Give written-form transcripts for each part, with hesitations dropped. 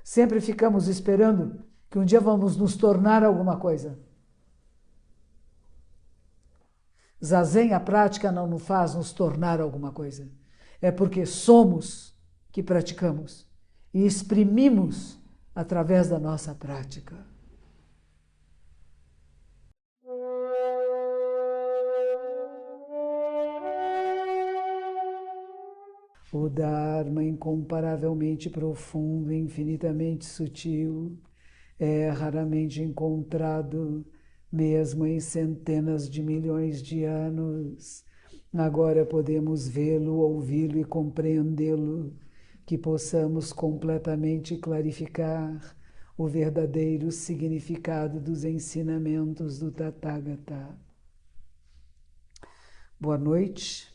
Sempre ficamos esperando que um dia vamos nos tornar alguma coisa. Zazen, a prática, não nos faz nos tornar alguma coisa. É porque somos que praticamos e exprimimos através da nossa prática. O Dharma, incomparavelmente profundo e infinitamente sutil, é raramente encontrado, mesmo em centenas de milhões de anos. Agora podemos vê-lo, ouvi-lo e compreendê-lo, que possamos completamente clarificar o verdadeiro significado dos ensinamentos do Tathagata. Boa noite.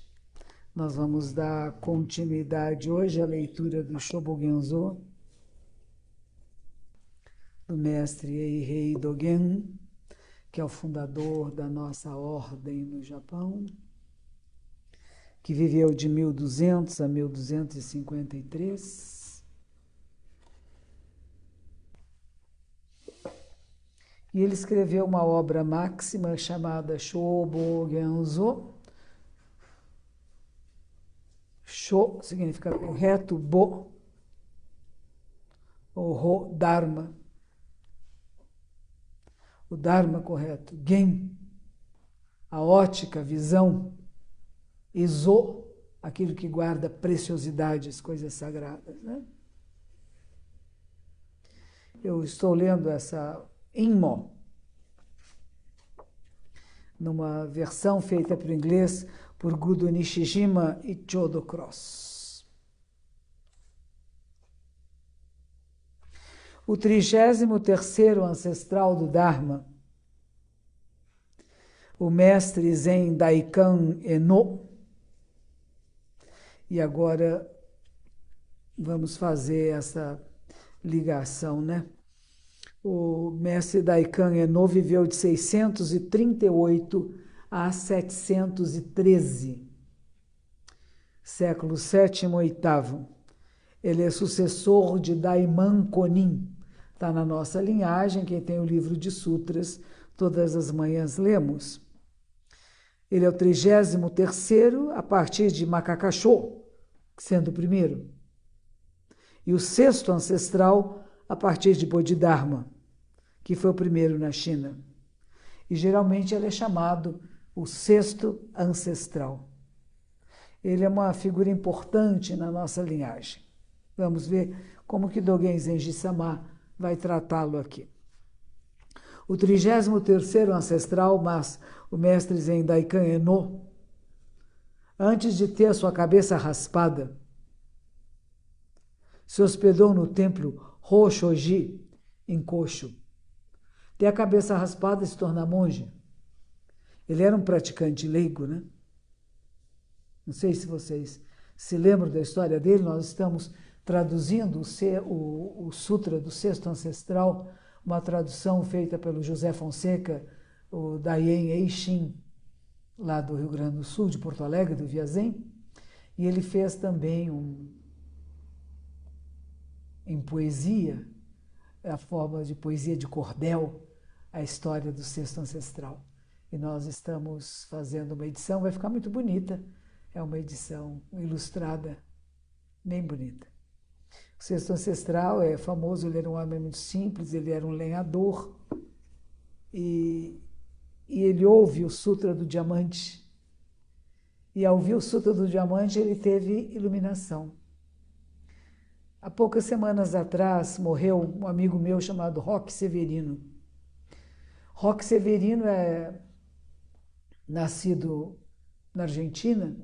Nós vamos dar continuidade hoje à leitura do Shobogenzo, do mestre Eihei Dogen, que é o fundador da nossa ordem no Japão, que viveu de 1200 a 1253. E ele escreveu uma obra máxima chamada Shobogenzo. Sho significa correto, bo, ou ro, dharma. O dharma correto. Gen, a ótica, a visão. E zo, aquilo que guarda preciosidades, coisas sagradas. Né? Eu estou lendo essa Inmo, numa versão feita para o inglês por Gudo Nishijima e Chodo Cross. O 33º ancestral do Dharma, o mestre Zen Daikan Eno. E agora vamos fazer essa ligação, né? O mestre Daikan Eno viveu de 638 a 713, século VII e VIII. Ele é sucessor de Daiman Konin. Está na nossa linhagem, quem tem o livro de sutras, todas as manhãs lemos. Ele é o 33º a partir de Makakasho, sendo o primeiro. E o 6º ancestral a partir de Bodhidharma, que foi o primeiro na China. E geralmente ele é chamado o 6º ancestral. Ele é uma figura importante na nossa linhagem. Vamos ver como que Dogen Zenji-sama vai tratá-lo aqui. O 33º ancestral, mas o mestre Zen Daikan Eno, antes de ter a sua cabeça raspada, se hospedou no templo Hoshoji, em Kosho. Ter a cabeça raspada e se tornar monge. Ele era um praticante leigo, né? Não sei se vocês se lembram da história dele. Nós estamos traduzindo o Sutra do 6º Ancestral, uma tradução feita pelo José Fonseca, o Daien Eixin, lá do Rio Grande do Sul, de Porto Alegre, do Viazen. E ele fez também em poesia, a forma de poesia de cordel, a história do 6º Ancestral. E nós estamos fazendo uma edição, vai ficar muito bonita. É uma edição ilustrada, bem bonita. O 6º Ancestral é famoso, ele era um homem muito simples, ele era um lenhador. E ele ouve o Sutra do Diamante. E ao ouvir o Sutra do Diamante, ele teve iluminação. Há poucas semanas atrás, morreu um amigo meu chamado Roque Severino. Roque Severino é nascido na Argentina,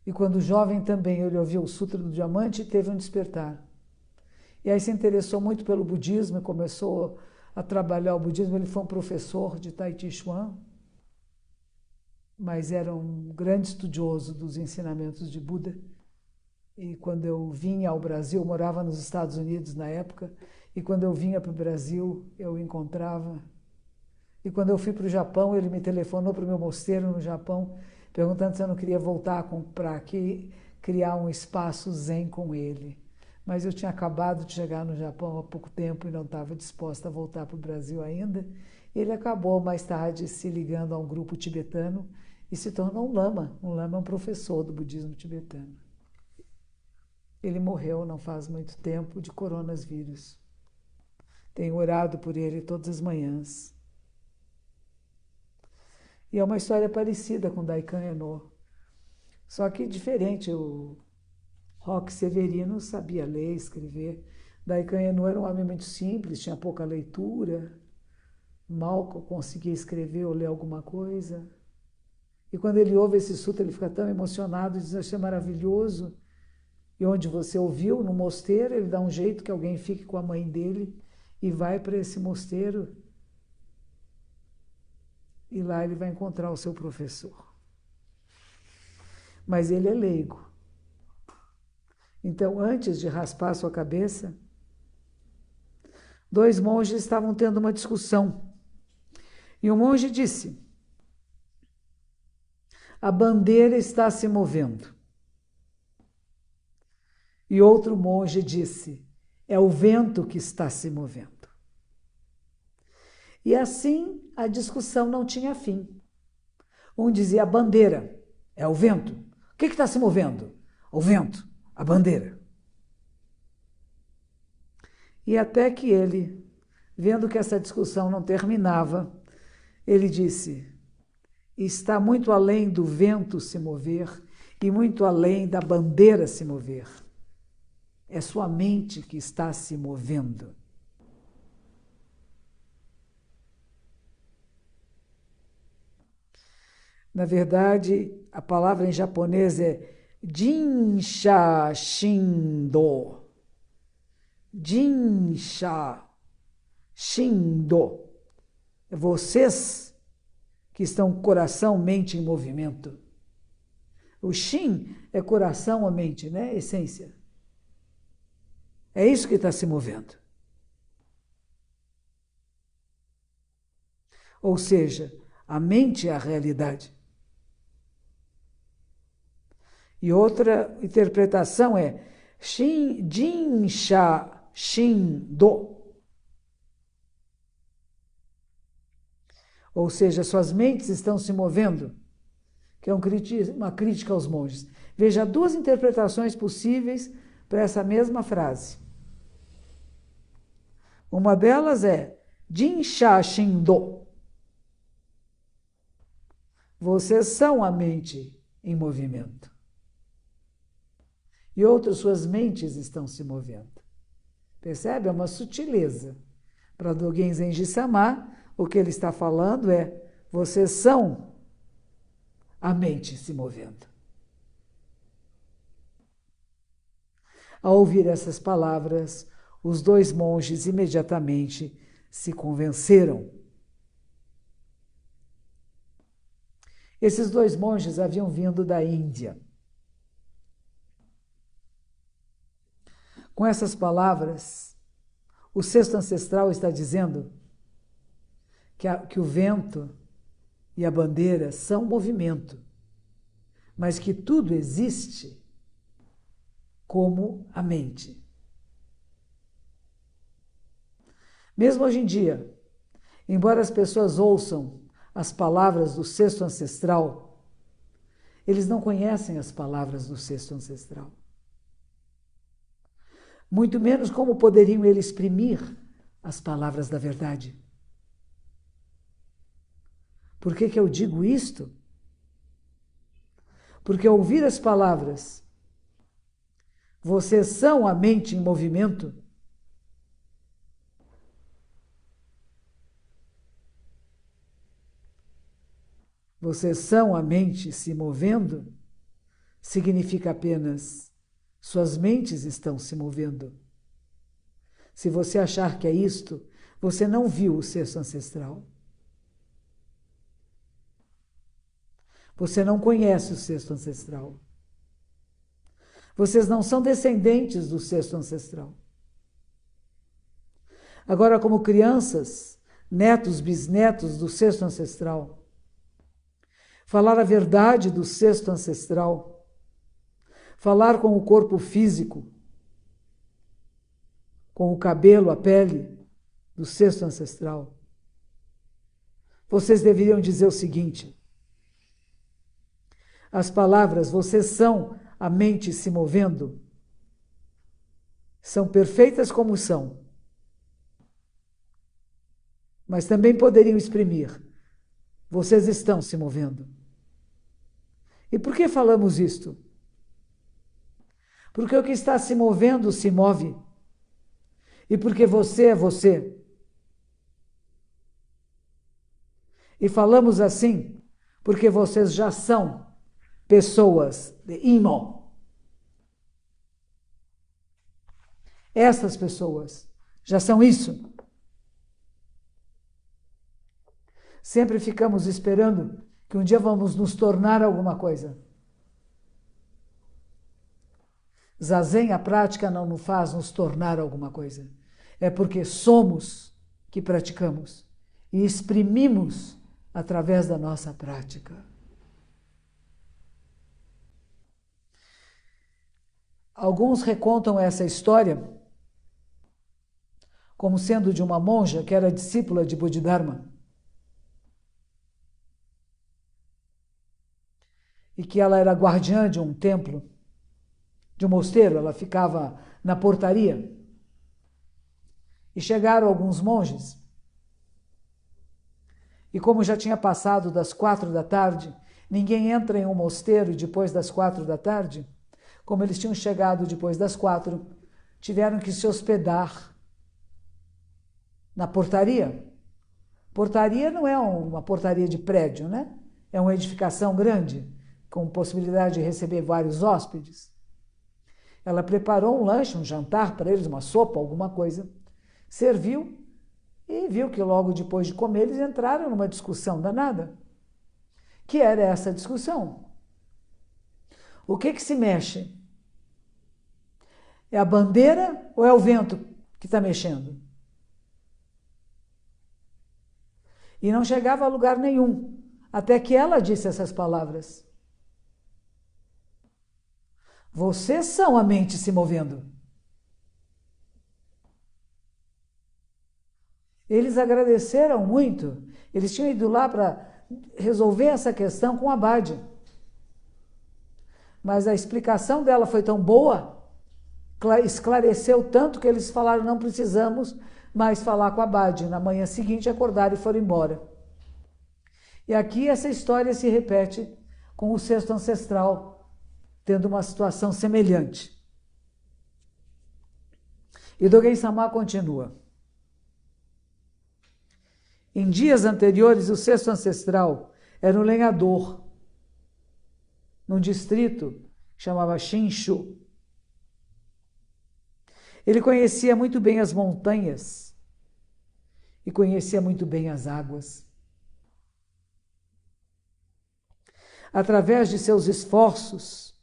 e quando jovem também ele ouviu o Sutra do Diamante e teve um despertar. E aí se interessou muito pelo budismo e começou a trabalhar o budismo. Ele foi um professor de Tai Chi Chuan, mas era um grande estudioso dos ensinamentos de Buda. E quando eu vinha ao Brasil, eu morava nos Estados Unidos na época, e quando eu vinha para o Brasil, eu o encontrava. E quando eu fui para o Japão, ele me telefonou para o meu mosteiro no Japão, perguntando se eu não queria voltar para aqui, criar um espaço zen com ele. mas eu tinha acabado de chegar no Japão há pouco tempo e não estava disposta a voltar para o Brasil ainda. Ele acabou mais tarde se ligando a um grupo tibetano e se tornou um lama. Um lama é um professor do budismo tibetano. Ele morreu não faz muito tempo de coronavírus. Tenho orado por ele todas as manhãs. E é uma história parecida com Daikan Enô. Só que diferente. O Roque Severino sabia ler, escrever. Daikan Enô era um homem muito simples, tinha pouca leitura, mal conseguia escrever ou ler alguma coisa. E quando ele ouve esse sutra, ele fica tão emocionado, diz: achei maravilhoso. E onde você ouviu, no mosteiro, ele dá um jeito que alguém fique com a mãe dele e vai para esse mosteiro. E lá ele vai encontrar o seu professor. Mas ele é leigo. Então, antes de raspar sua cabeça, 2 monges estavam tendo uma discussão. E o monge disse: a bandeira está se movendo. E outro monge disse: é o vento que está se movendo. E assim a discussão não tinha fim. Um dizia: a bandeira, é o vento. O que está se movendo? O vento, a bandeira. E até que ele, vendo que essa discussão não terminava, ele disse: está muito além do vento se mover e muito além da bandeira se mover. É sua mente que está se movendo. Na verdade, a palavra em japonês é Jinsha Shindo. Jinsha Shindo. É vocês que estão coração, mente em movimento. O Shin é coração ou mente, né? Essência. É isso que está se movendo. Ou seja, a mente é a realidade. E outra interpretação é Jinsha Shindo. Ou seja, suas mentes estão se movendo, que é uma crítica aos monges. Veja 2 interpretações possíveis para essa mesma frase. Uma delas é Jinsha Shindo. Vocês são a mente em movimento. E outras, suas mentes estão se movendo. Percebe? É uma sutileza. Para Dogen Zenji-sama, o que ele está falando é: vocês são a mente se movendo. Ao ouvir essas palavras, os 2 monges imediatamente se convenceram. Esses 2 monges haviam vindo da Índia. Com essas palavras, o sexto ancestral está dizendo que o vento e a bandeira são movimento, mas que tudo existe como a mente. Mesmo hoje em dia, embora as pessoas ouçam as palavras do sexto ancestral, eles não conhecem as palavras do sexto ancestral. Muito menos como poderiam eles exprimir as palavras da verdade. Por que eu digo isto? Porque ao ouvir as palavras, vocês são a mente em movimento, vocês são a mente se movendo, significa apenas: suas mentes estão se movendo. Se você achar que é isto, você não viu o sexto ancestral. Você não conhece o sexto ancestral. Vocês não são descendentes do sexto ancestral. Agora, como crianças, netos, bisnetos do sexto ancestral, falar a verdade do sexto ancestral, falar com o corpo físico, com o cabelo, a pele do cesto ancestral, vocês deveriam dizer o seguinte: as palavras "vocês são a mente se movendo" são perfeitas como são, mas também poderiam exprimir: vocês estão se movendo. E por que falamos isto? Porque o que está se movendo se move. E porque você é você. E falamos assim porque vocês já são pessoas de Imo. Essas pessoas já são isso. Sempre ficamos esperando que um dia vamos nos tornar alguma coisa. Zazen, a prática, não nos faz nos tornar alguma coisa. É porque somos que praticamos e exprimimos através da nossa prática. Alguns recontam essa história como sendo de uma monja que era discípula de Bodhidharma e que ela era guardiã de um templo, de um mosteiro. Ela ficava na portaria. E chegaram alguns monges. E como já tinha passado das 4 da tarde, ninguém entra em um mosteiro depois das 4 da tarde. Como eles tinham chegado depois das 4, tiveram que se hospedar na portaria. Portaria não é uma portaria de prédio, né? É uma edificação grande, com possibilidade de receber vários hóspedes. Ela preparou um lanche, um jantar para eles, uma sopa, alguma coisa, serviu e viu que logo depois de comer eles entraram numa discussão danada. Que era essa discussão? O que se mexe? É a bandeira ou é o vento que está mexendo? E não chegava a lugar nenhum, até que ela disse essas palavras: vocês são a mente se movendo. Eles agradeceram muito. Eles tinham ido lá para resolver essa questão com o Abade. Mas a explicação dela foi tão boa, esclareceu tanto, que eles falaram: não precisamos mais falar com o Abade. Na manhã seguinte acordaram e foram embora. E aqui essa história se repete com o cesto ancestral, tendo uma situação semelhante. E Dogen Sama continua. Em dias anteriores, o cesto ancestral era um lenhador, num distrito que chamava Shinshu. Ele conhecia muito bem as montanhas e conhecia muito bem as águas. Através de seus esforços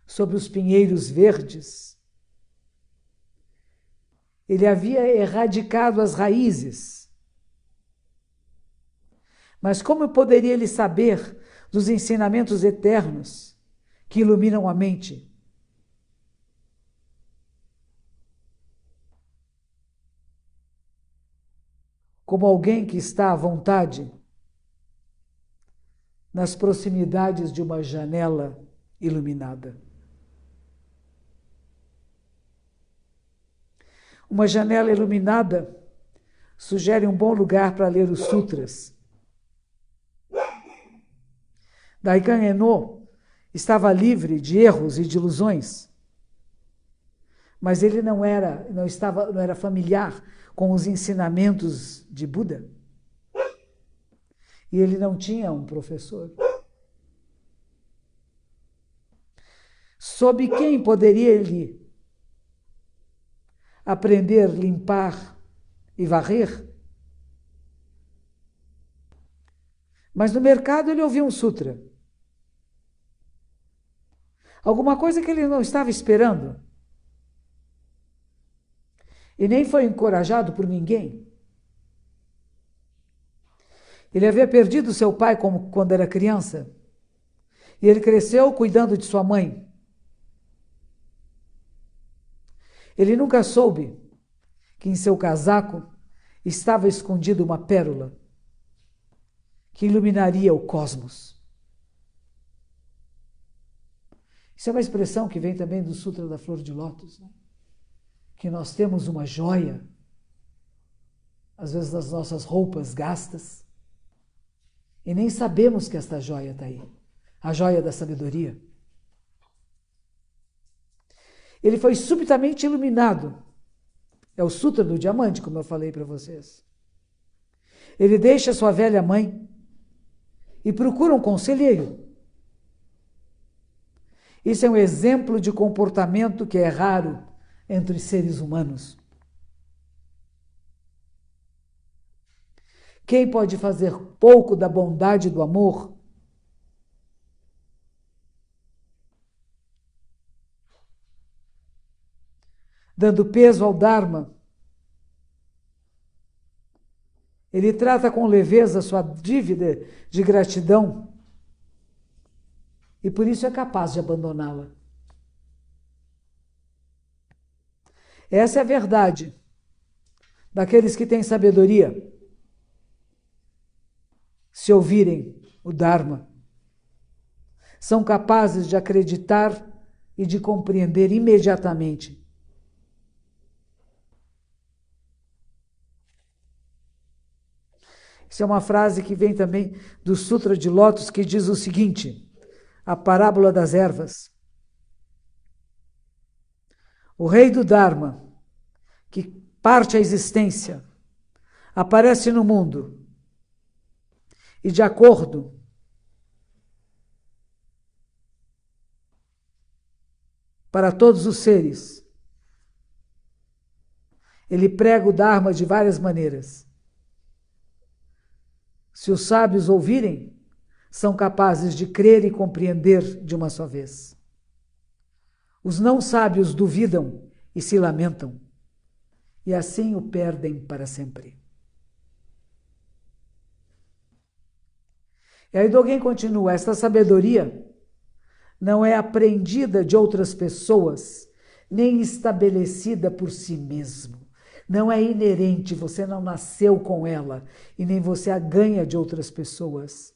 sobre os pinheiros verdes, ele havia erradicado as raízes. Mas como poderia ele saber dos ensinamentos eternos que iluminam a mente? Como alguém que está à vontade nas proximidades de uma janela iluminada. Uma janela iluminada sugere um bom lugar para ler os sutras. Daikan Eno estava livre de erros e de ilusões, mas ele não era familiar com os ensinamentos de Buda. E ele não tinha um professor. Sob quem poderia ele aprender, limpar e varrer? Mas no mercado ele ouviu um sutra. Alguma coisa que ele não estava esperando. E nem foi encorajado por ninguém. Ele havia perdido seu pai quando era criança. E ele cresceu cuidando de sua mãe. Ele nunca soube que em seu casaco estava escondida uma pérola que iluminaria o cosmos. Isso é uma expressão que vem também do Sutra da Flor de Lótus, né? Que nós temos uma joia, às vezes nas nossas roupas gastas, e nem sabemos que esta joia está aí, a joia da sabedoria. Ele foi subitamente iluminado. É o Sutra do Diamante, como eu falei para vocês. Ele deixa sua velha mãe e procura um conselheiro. Isso é um exemplo de comportamento que é raro entre seres humanos. Quem pode fazer pouco da bondade e do amor, dando peso ao Dharma, ele trata com leveza sua dívida de gratidão e por isso é capaz de abandoná-la. Essa é a verdade daqueles que têm sabedoria. Se ouvirem o Dharma, são capazes de acreditar e de compreender imediatamente. Isso é uma frase que vem também do Sutra de Lótus, que diz o seguinte, a parábola das ervas. O rei do Dharma, que parte a existência, aparece no mundo e, de acordo para todos os seres, ele prega o Dharma de várias maneiras. Se os sábios ouvirem, são capazes de crer e compreender de uma só vez. Os não sábios duvidam e se lamentam, e assim o perdem para sempre. E aí Dogen continua, esta sabedoria não é aprendida de outras pessoas, nem estabelecida por si mesmo. Não é inerente, você não nasceu com ela, e nem você a ganha de outras pessoas.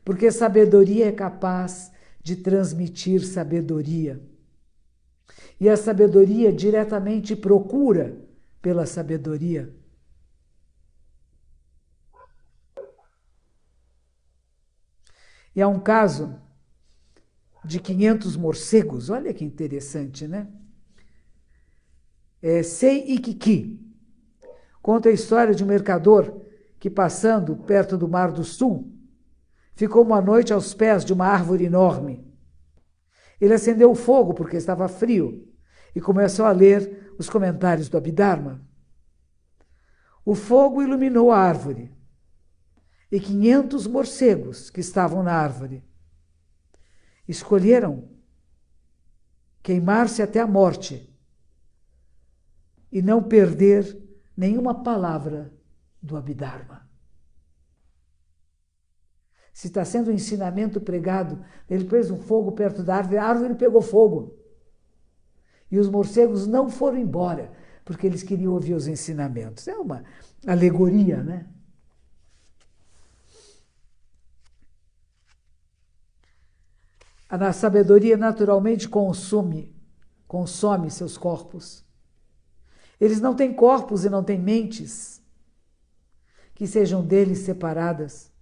Porque sabedoria é capaz de transmitir sabedoria. E a sabedoria diretamente procura pela sabedoria. E há um caso de 500 morcegos, olha que interessante, né? Sei Ikiki conta a história de um mercador que, passando perto do Mar do Sul, ficou uma noite aos pés de uma árvore enorme. Ele acendeu o fogo porque estava frio e começou a ler os comentários do Abhidharma. O fogo iluminou a árvore e 500 morcegos que estavam na árvore escolheram queimar-se até a morte e não perder nenhuma palavra do Abhidharma. Se está sendo um ensinamento pregado, ele pôs um fogo perto da árvore, a árvore pegou fogo. E os morcegos não foram embora, porque eles queriam ouvir os ensinamentos. É uma alegoria, né? A sabedoria naturalmente consome seus corpos. Eles não têm corpos e não têm mentes que sejam deles separadas.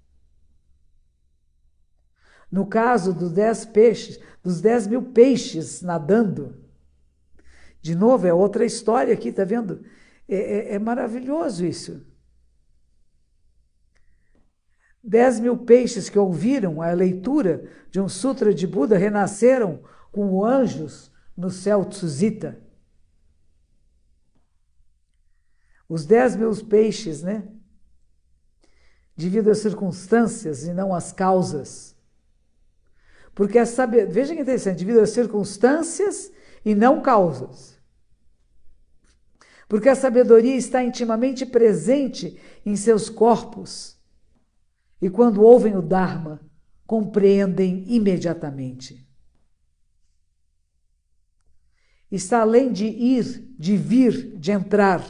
No caso dos 10 mil peixes nadando, de novo, é outra história aqui, tá vendo? É maravilhoso isso. 10 mil peixes que ouviram a leitura de um sutra de Buda renasceram como anjos no céu Tsuzita. Os 10 mil peixes, né? Devido às circunstâncias e não às causas. Porque veja que interessante, devido às circunstâncias e não causas. Porque a sabedoria está intimamente presente em seus corpos. E quando ouvem o Dharma, compreendem imediatamente. Está além de de vir, de entrar.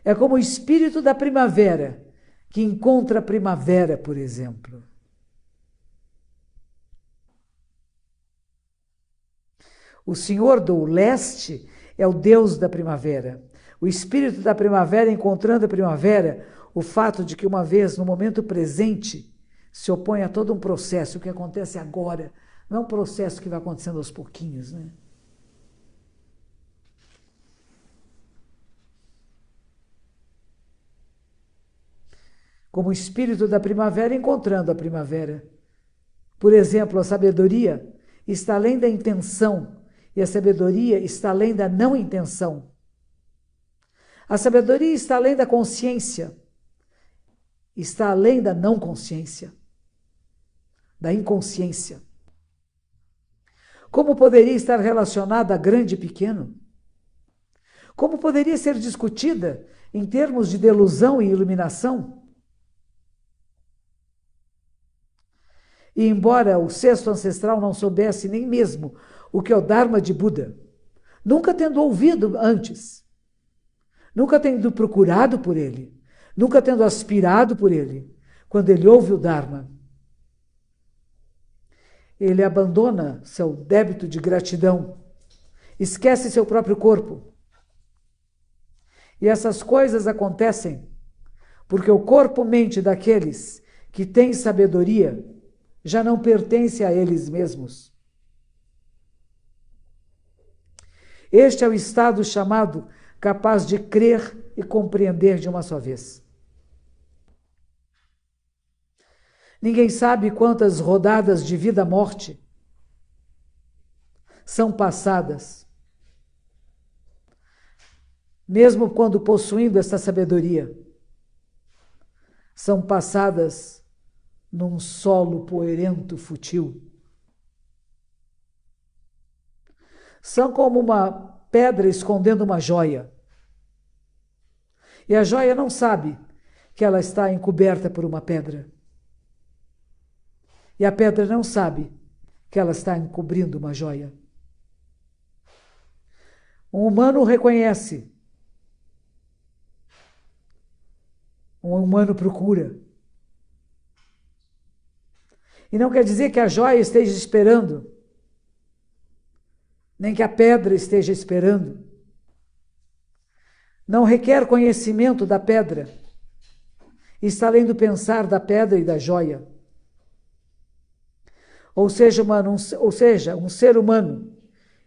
É como o espírito da primavera, que encontra a primavera, por exemplo. O Senhor do leste é o Deus da primavera. O espírito da primavera encontrando a primavera, o fato de que uma vez, no momento presente, se opõe a todo um processo, o que acontece agora, não é um processo que vai acontecendo aos pouquinhos, né? Como o espírito da primavera encontrando a primavera. Por exemplo, a sabedoria está além da intenção e a sabedoria está além da não intenção. A sabedoria está além da consciência, está além da não consciência, da inconsciência. Como poderia estar relacionada a grande e pequeno? Como poderia ser discutida em termos de delusão e iluminação? E embora o sexto ancestral não soubesse nem mesmo o que é o Dharma de Buda, nunca tendo ouvido antes, nunca tendo procurado por ele, nunca tendo aspirado por ele, quando ele ouve o Dharma, ele abandona seu débito de gratidão, esquece seu próprio corpo. E essas coisas acontecem porque o corpo-mente daqueles que têm sabedoria já não pertence a eles mesmos. Este é o estado chamado capaz de crer e compreender de uma só vez. Ninguém sabe quantas rodadas de vida-morte são passadas, mesmo quando possuindo essa sabedoria, são passadas num solo poeirento fútil. São como uma pedra escondendo uma joia. E a joia não sabe que ela está encoberta por uma pedra. E a pedra não sabe que ela está encobrindo uma joia. Um humano reconhece. Um humano procura. E não quer dizer que a joia esteja esperando, nem que a pedra esteja esperando. Não requer conhecimento da pedra. Está além do pensar da pedra e da joia. Ou seja, um ser humano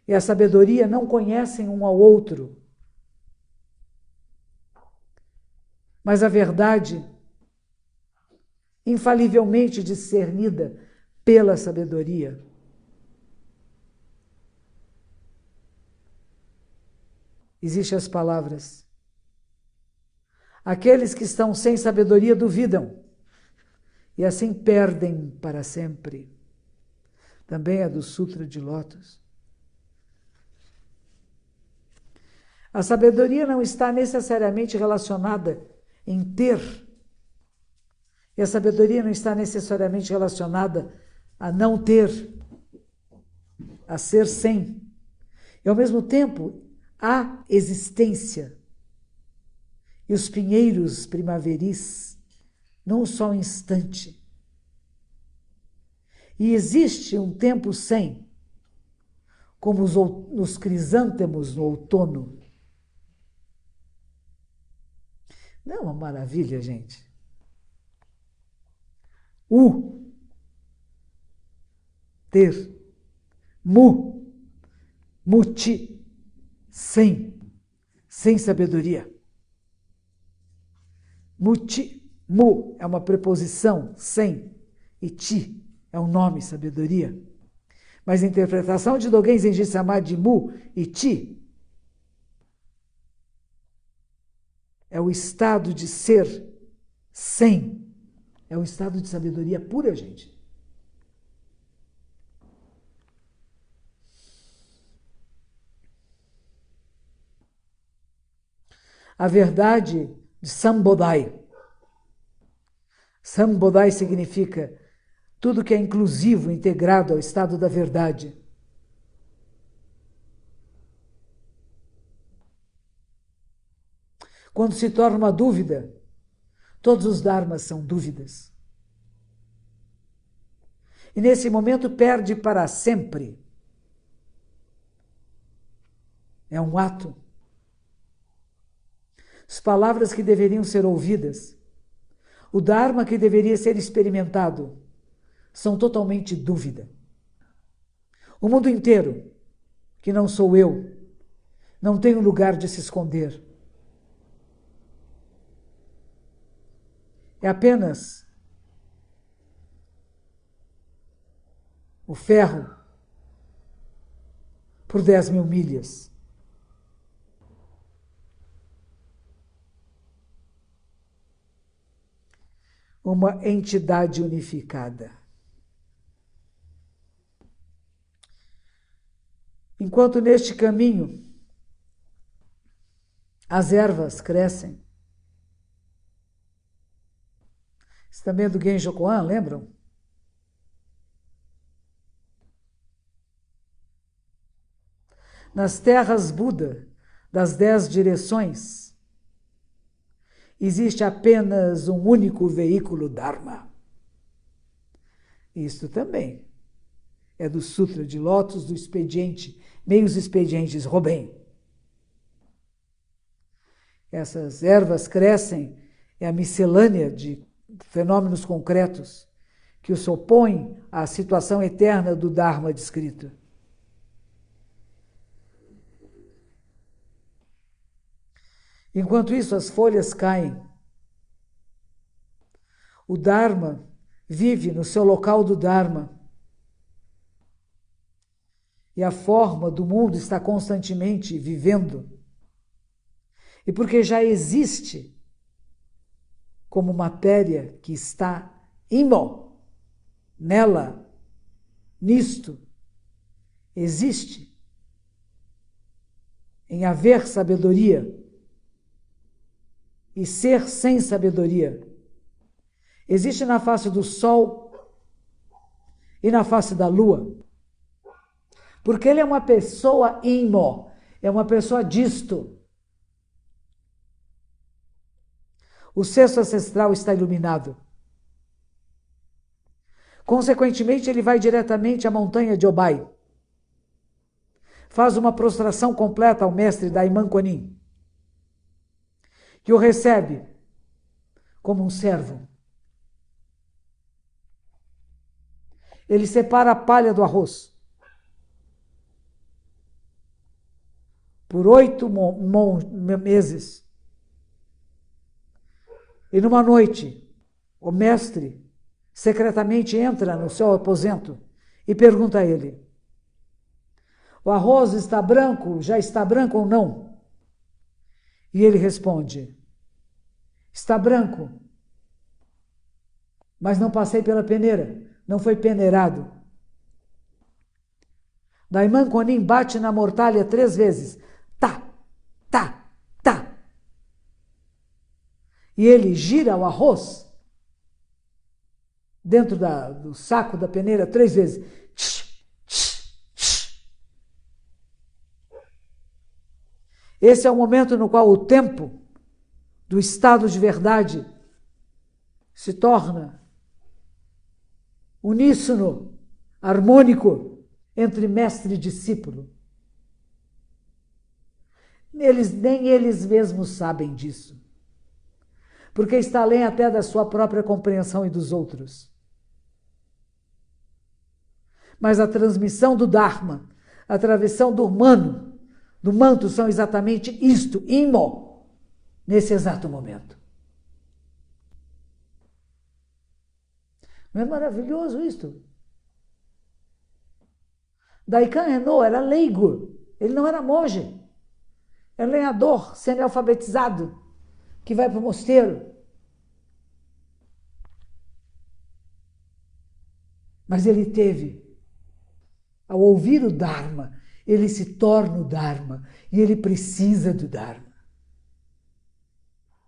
e a sabedoria não conhecem um ao outro. Mas a verdade, infalivelmente discernida pela sabedoria, existem as palavras. Aqueles que estão sem sabedoria duvidam e assim perdem para sempre. Também é do Sutra de Lótus. A sabedoria não está necessariamente relacionada em ter. E a sabedoria não está necessariamente relacionada a não ter, a ser sem. E ao mesmo tempo, há existência. E os pinheiros primaveris, num só instante. E existe um tempo sem, como os crisântemos no outono. Não é uma maravilha, gente? Ter. Muti. Sem sabedoria. Mu é uma preposição, sem, e ti é um nome, sabedoria. Mas a interpretação de Dogen Zenji Samad de mu e ti é o estado de ser sem. É um estado de sabedoria pura, gente. A verdade de Sambodai. Sambodai significa tudo que é inclusivo, integrado ao estado da verdade. Quando se torna uma dúvida, todos os dharmas são dúvidas. E nesse momento perde para sempre. É um ato. As palavras que deveriam ser ouvidas, o dharma que deveria ser experimentado, são totalmente dúvida. O mundo inteiro, que não sou eu, não tem um lugar de se esconder. É apenas o ferro por 10.000 milhas. Uma entidade unificada. Enquanto neste caminho as ervas crescem. Isso também é do Genjo Koan, lembram? Nas terras Buda, das 10 direções, existe apenas um único veículo Dharma. Isto também é do Sutra de Lótus, do expediente, meios expedientes Robin. Essas ervas crescem, é a miscelânea de fenômenos concretos que os opõem à situação eterna do Dharma descrito. Enquanto isso, as folhas caem. O Dharma vive no seu local do Dharma. E a forma do mundo está constantemente vivendo. E porque já existe como matéria que está nela, nisto, existe em haver sabedoria e ser sem sabedoria. Existe na face do sol e na face da lua. Porque ele é uma pessoa é uma pessoa disto. O cesto ancestral está iluminado. Consequentemente, ele vai diretamente à montanha de Obai. Faz uma prostração completa ao mestre Daiman Konin, que o recebe como um servo. Ele separa a palha do arroz. Por 8 meses. E numa noite, o mestre secretamente entra no seu aposento e pergunta a ele: o arroz está branco, já está branco ou não? E ele responde: está branco, mas não passei pela peneira, não foi peneirado. Daiman Konin bate na mortalha 3 vezes. Tá, tá, tá. E ele gira o arroz dentro do saco da peneira 3 vezes. Esse é o momento no qual o tempo do estado de verdade se torna uníssono, harmônico entre mestre e discípulo. Nem eles mesmos sabem disso, porque está além até da sua própria compreensão e dos outros. Mas a transmissão do Dharma, a travessão do humano, do manto, são exatamente isto, nesse exato momento. Não é maravilhoso isto? Daikan Renô era leigo, ele não era monge, era lenhador, semi-alfabetizado, que vai para o mosteiro. Mas ele teve, ao ouvir o Dharma, ele se torna o Dharma e ele precisa do Dharma.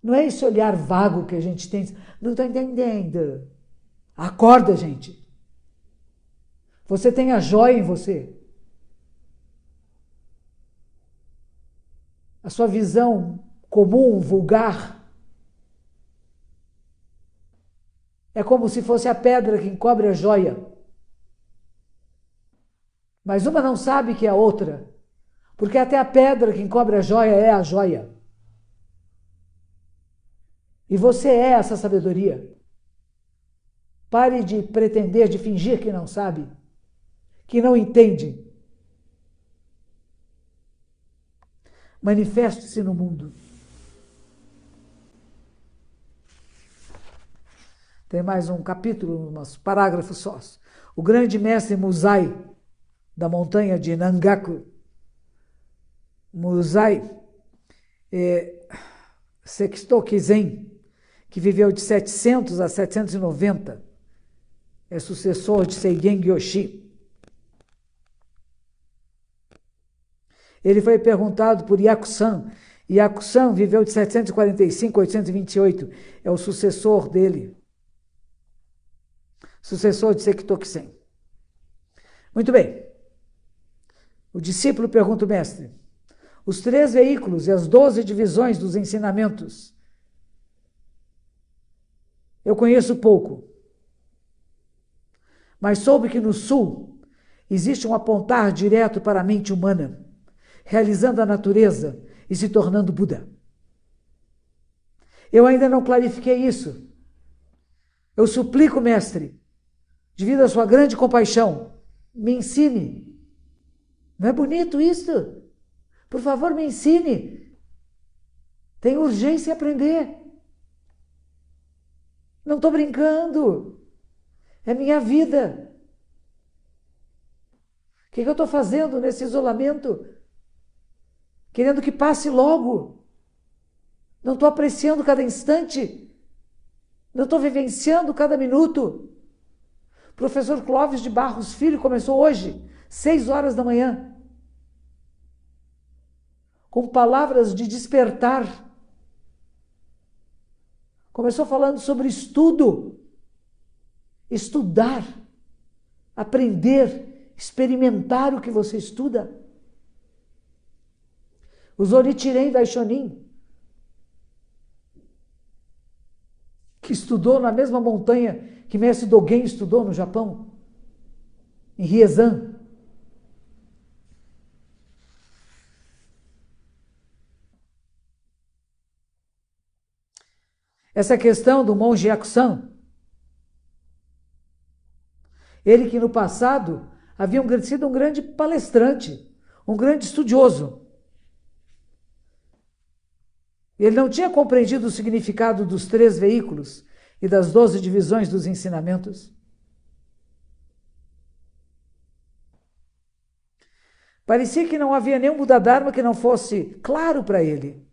Não é esse olhar vago que a gente tem, não estou entendendo. Acorda, gente. Você tem a joia em você. A sua visão comum, vulgar. É como se fosse a pedra que encobre a joia. Mas uma não sabe que é a outra, porque até a pedra que encobre a joia é a joia. E você é essa sabedoria. Pare de pretender, de fingir que não sabe, que não entende. Manifeste-se no mundo. Tem mais um capítulo, uns parágrafos só. O grande mestre Musai, da montanha de Nangaku, Musai Sextoki Zen, que viveu de 700 a 790, é sucessor de Seigen Gyoshi. Ele foi perguntado por Yakusan. Yakusan viveu de 745 a 828, é o sucessor dele. Sucessor de Sekitoki Sen. Muito bem. O discípulo pergunta ao mestre: os 3 veículos e as 12 divisões dos ensinamentos eu conheço pouco, mas soube que no sul existe um apontar direto para a mente humana, realizando a natureza e se tornando Buda. Eu ainda não clarifiquei isso. Eu suplico, mestre, devido à sua grande compaixão, me ensine. Não é bonito isso? Por favor, me ensine. Tenho urgência em aprender. Não estou brincando. É minha vida. O que eu estou fazendo nesse isolamento? Querendo que passe logo. Não estou apreciando cada instante. Não estou vivenciando cada minuto. O professor Clóvis de Barros Filho começou hoje, 6 horas da manhã, com palavras de despertar. Começou falando sobre estudo, estudar, aprender, experimentar o que você estuda. O Zonichiren Daishonin, que estudou na mesma montanha que Mestre Dogen estudou no Japão, em Ryezan. Essa questão do monge Yakusan, ele que no passado havia sido um grande palestrante, um grande estudioso. Ele não tinha compreendido o significado dos 3 veículos e das 12 divisões dos ensinamentos. Parecia que não havia nenhum Buda Dharma que não fosse claro para ele.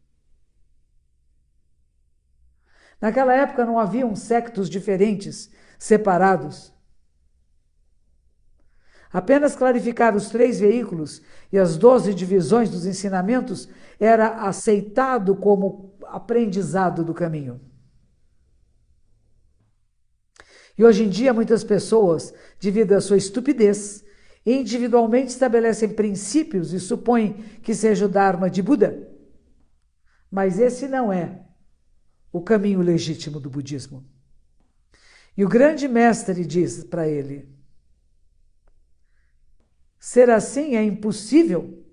Naquela época não haviam sectos diferentes, separados. Apenas clarificar os 3 veículos e as 12 divisões dos ensinamentos era aceitado como aprendizado do caminho. E hoje em dia muitas pessoas, devido à sua estupidez, individualmente estabelecem princípios e supõem que seja o Dharma de Buda. Mas esse não é o caminho legítimo do budismo. E o grande mestre diz para ele: ser assim é impossível.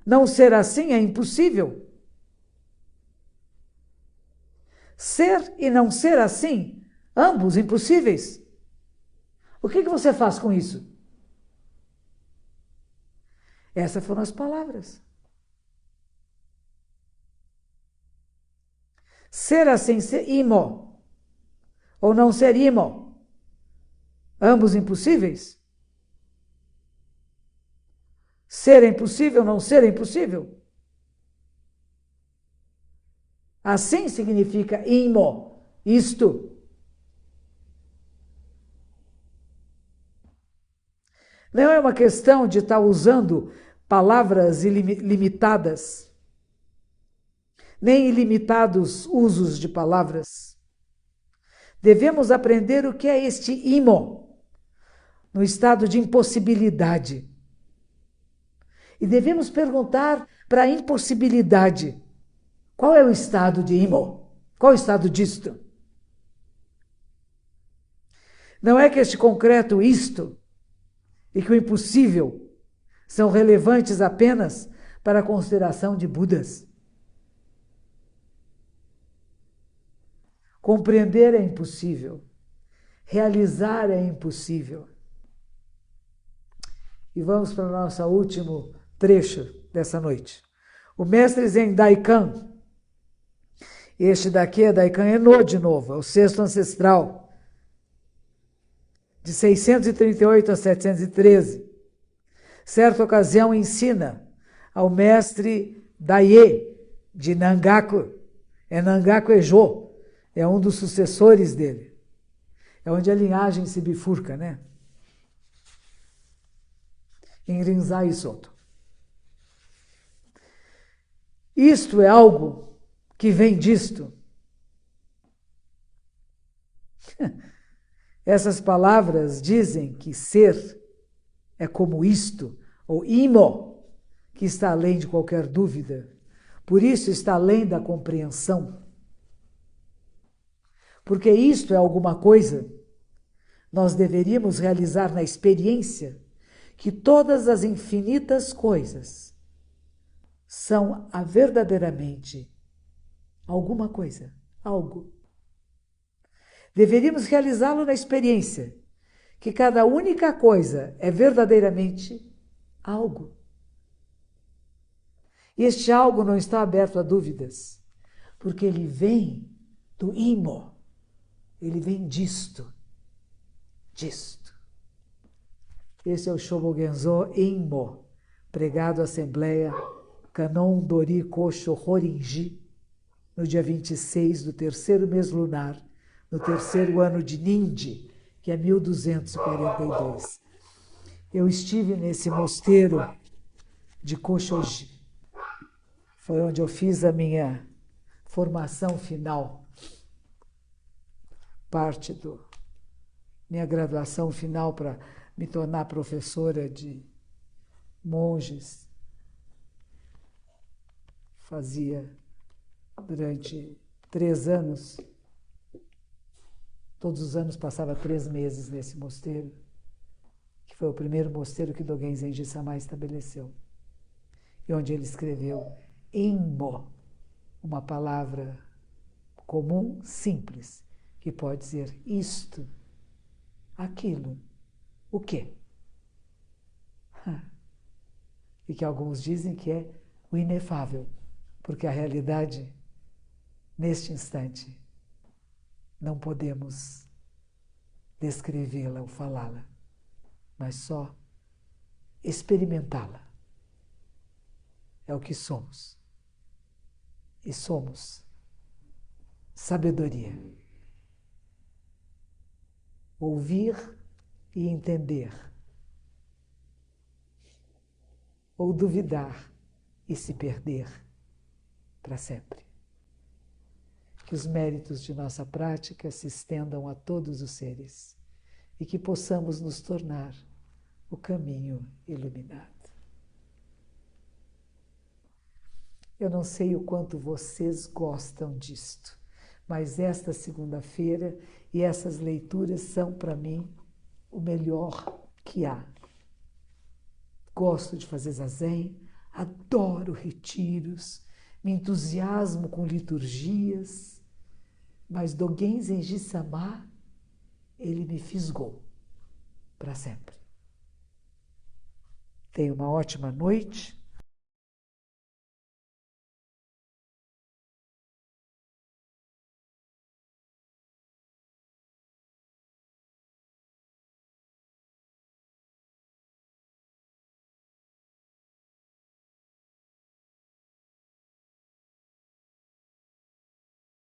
Não ser assim é impossível. Ser e não ser assim, ambos impossíveis. O que você faz com isso? Essas foram as palavras. Ser assim, ser imo, ou não ser imo, ambos impossíveis? Ser é impossível, não ser é impossível? Assim significa imo, isto. Não é uma questão de estar usando palavras ilimitadas, nem ilimitados usos de palavras. Devemos aprender o que é este imo, no estado de impossibilidade. E devemos perguntar para a impossibilidade: qual é o estado de imo? Qual é o estado disto? Não é que este concreto isto e que o impossível são relevantes apenas para a consideração de Budas. Compreender é impossível. Realizar é impossível. E vamos para o nosso último trecho dessa noite. O mestre Zen Daikan, este daqui é Daikan Enô de novo, é o sexto ancestral, de 638 a 713. Certa ocasião ensina ao mestre Daiê de Nangaku, Nangaku Ejo, é um dos sucessores dele. É onde a linhagem se bifurca, né? Em Rinzai Soto. Isto é algo que vem disto. Essas palavras dizem que ser é como isto, ou imo, que está além de qualquer dúvida. Por isso está além da compreensão. Porque isto é alguma coisa, nós deveríamos realizar na experiência que todas as infinitas coisas são verdadeiramente alguma coisa, algo. Deveríamos realizá-lo na experiência que cada única coisa é verdadeiramente algo. E este algo não está aberto a dúvidas, porque ele vem do imo. Ele vem disto. Esse é o Shobogenzo Inmo, pregado à Assembleia Kanon Dori Kosho Horinji, no dia 26 do terceiro mês lunar, no terceiro ano de Nindi, que é 1242. Eu estive nesse mosteiro de Koshoji. Foi onde eu fiz a minha formação final. Parte da minha graduação final para me tornar professora de monges. Fazia durante 3 anos. Todos os anos passava 3 meses nesse mosteiro, que foi o primeiro mosteiro que Dogen Zenji Sama estabeleceu. E onde ele escreveu Inmo, uma palavra comum, simples, que pode dizer isto, aquilo, o quê? E que alguns dizem que é o inefável, porque a realidade, neste instante, não podemos descrevê-la ou falá-la, mas só experimentá-la. É o que somos. E somos sabedoria. Ouvir e entender. Ou duvidar e se perder para sempre. Que os méritos de nossa prática se estendam a todos os seres e que possamos nos tornar o caminho iluminado. Eu não sei o quanto vocês gostam disto, mas esta segunda-feira e essas leituras são, para mim, o melhor que há. Gosto de fazer zazen, adoro retiros, me entusiasmo com liturgias, mas Dogen Zenji Sama, ele me fisgou para sempre. Tenha uma ótima noite.